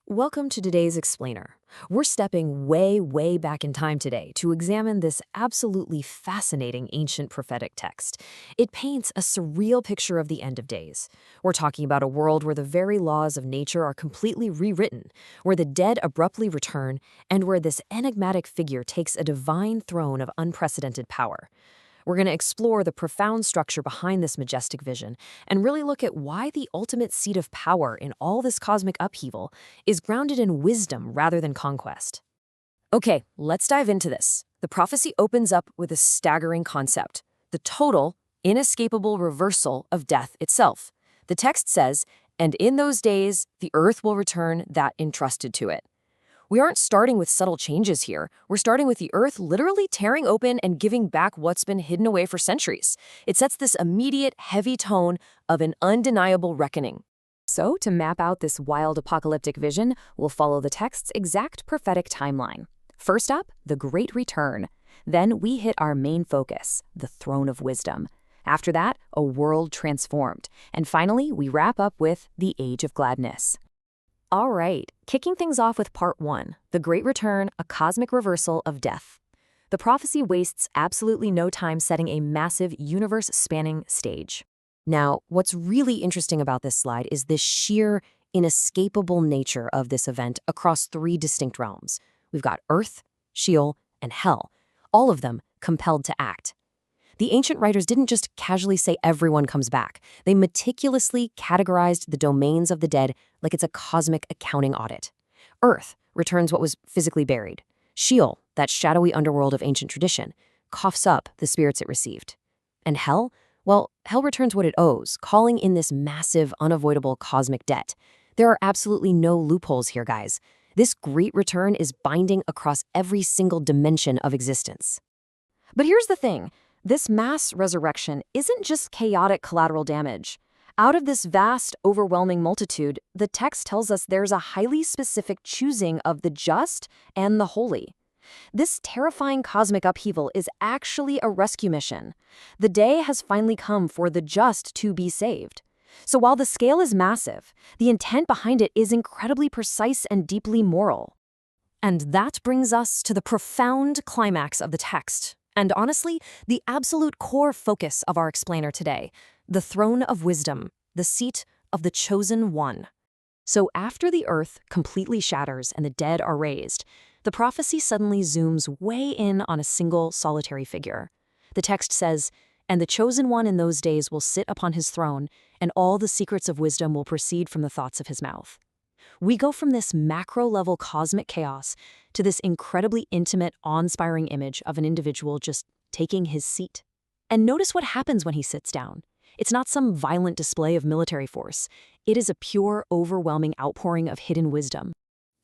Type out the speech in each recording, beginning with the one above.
Welcome to today's explainer. We're stepping way back in time today to examine this absolutely fascinating ancient prophetic text. It paints a surreal picture of the end of days. We're talking about a world where the very laws of nature are completely rewritten, where the dead abruptly return, and where this enigmatic figure takes a divine throne of unprecedented power. We're going to explore the profound structure behind this majestic vision and really look at why the ultimate seat of power in all this cosmic upheaval is grounded in wisdom rather than conquest. Okay, let's dive into this. The prophecy opens up with a staggering concept: the total, inescapable reversal of death itself. The text says, "And in those days, the earth will return that entrusted to it." We aren't starting with subtle changes here. We're starting with the earth literally tearing open and giving back what's been hidden away for centuries. It sets this immediate, heavy tone of an undeniable reckoning. So, to map out this wild apocalyptic vision, we'll follow the text's exact prophetic timeline. First up, the Great Return. Then we hit our main focus, the Throne of Wisdom. After that, a world transformed. And finally, we wrap up with the Age of Gladness. All right, kicking things off with part 1, the Great Return, a cosmic reversal of death. The prophecy wastes absolutely no time setting a massive universe-spanning stage. Now, what's really interesting about this slide is the sheer, inescapable nature of this event across 3 distinct realms. We've got Earth, Sheol, and Hell, all of them compelled to act. The ancient writers didn't just casually say everyone comes back. They meticulously categorized the domains of the dead like it's a cosmic accounting audit. Earth returns what was physically buried. Sheol, that shadowy underworld of ancient tradition, coughs up the spirits it received. And Hell? Well, Hell returns what it owes, calling in this massive, unavoidable cosmic debt. There are absolutely no loopholes here, guys. This great return is binding across every single dimension of existence. But here's the thing. This mass resurrection isn't just chaotic collateral damage. Out of this vast, overwhelming multitude, the text tells us there's a highly specific choosing of the just and the holy. This terrifying cosmic upheaval is actually a rescue mission. The day has finally come for the just to be saved. So while the scale is massive, the intent behind it is incredibly precise and deeply moral. And that brings us to the profound climax of the text. And honestly, the absolute core focus of our explainer today, the Throne of Wisdom, the seat of the Chosen One. So after the earth completely shatters and the dead are raised, the prophecy suddenly zooms way in on a single solitary figure. The text says, "And the Chosen One in those days will sit upon his throne, and all the secrets of wisdom will proceed from the thoughts of his mouth." We go from this macro-level cosmic chaos to this incredibly intimate, awe-inspiring image of an individual just taking his seat. And notice what happens when he sits down. It's not some violent display of military force. It is a pure, overwhelming outpouring of hidden wisdom.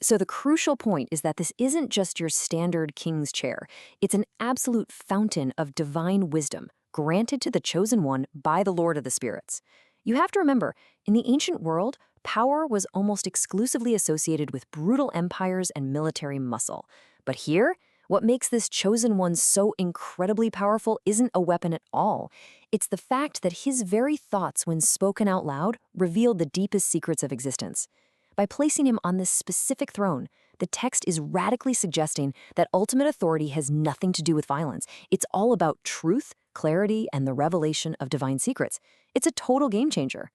So the crucial point is that this isn't just your standard king's chair. It's an absolute fountain of divine wisdom, granted to the Chosen One by the Lord of the Spirits. You have to remember, in the ancient world, power was almost exclusively associated with brutal empires and military muscle. But here, what makes this Chosen One so incredibly powerful isn't a weapon at all. It's the fact that his very thoughts, when spoken out loud, reveal the deepest secrets of existence. By placing him on this specific throne, the text is radically suggesting that ultimate authority has nothing to do with violence. It's all about truth, clarity, and the revelation of divine secrets. It's a total game changer.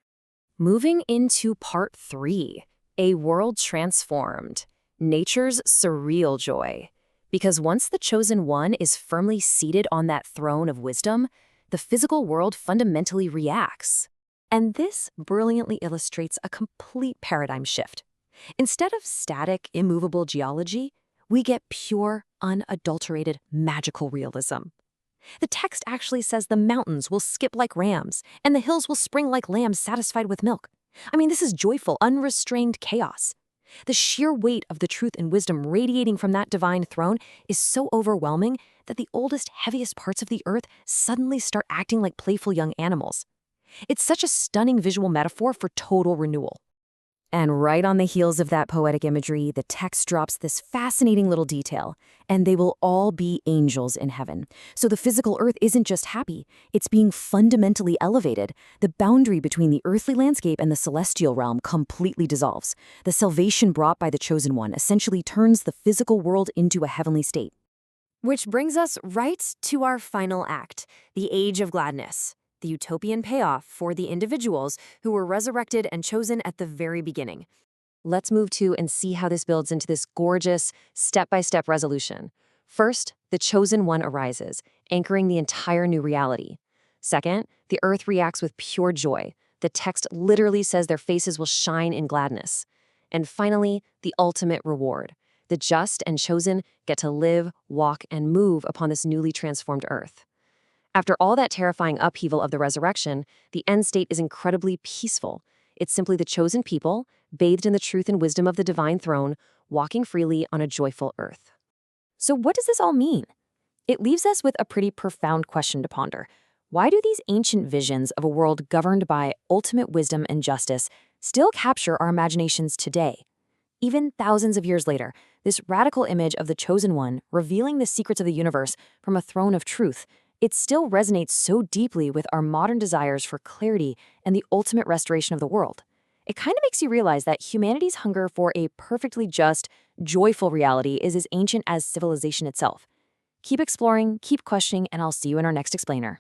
Moving into part 3, a world transformed, nature's surreal joy. Because once the Chosen One is firmly seated on that throne of wisdom, the physical world fundamentally reacts. And this brilliantly illustrates a complete paradigm shift. Instead of static, immovable geology, we get pure, unadulterated, magical realism. The text actually says the mountains will skip like rams, and the hills will spring like lambs satisfied with milk. I mean, this is joyful, unrestrained chaos. The sheer weight of the truth and wisdom radiating from that divine throne is so overwhelming that the oldest, heaviest parts of the earth suddenly start acting like playful young animals. It's such a stunning visual metaphor for total renewal. And right on the heels of that poetic imagery, the text drops this fascinating little detail, and they will all be angels in heaven. So the physical earth isn't just happy, it's being fundamentally elevated. The boundary between the earthly landscape and the celestial realm completely dissolves. The salvation brought by the Chosen One essentially turns the physical world into a heavenly state. Which brings us right to our final act, the Age of Gladness, the utopian payoff for the individuals who were resurrected and chosen at the very beginning. Let's move to and see how this builds into this gorgeous, step-by-step resolution. First, the Chosen One arises, anchoring the entire new reality. Second, the earth reacts with pure joy. The text literally says their faces will shine in gladness. And finally, the ultimate reward. The just and chosen get to live, walk, and move upon this newly transformed earth. After all that terrifying upheaval of the resurrection, the end state is incredibly peaceful. It's simply the chosen people, bathed in the truth and wisdom of the divine throne, walking freely on a joyful earth. So what does this all mean? It leaves us with a pretty profound question to ponder. Why do these ancient visions of a world governed by ultimate wisdom and justice still capture our imaginations today? Even thousands of years later, this radical image of the Chosen One revealing the secrets of the universe from a throne of truth, it still resonates so deeply with our modern desires for clarity and the ultimate restoration of the world. It kind of makes you realize that humanity's hunger for a perfectly just, joyful reality is as ancient as civilization itself. Keep exploring, keep questioning, and I'll see you in our next explainer.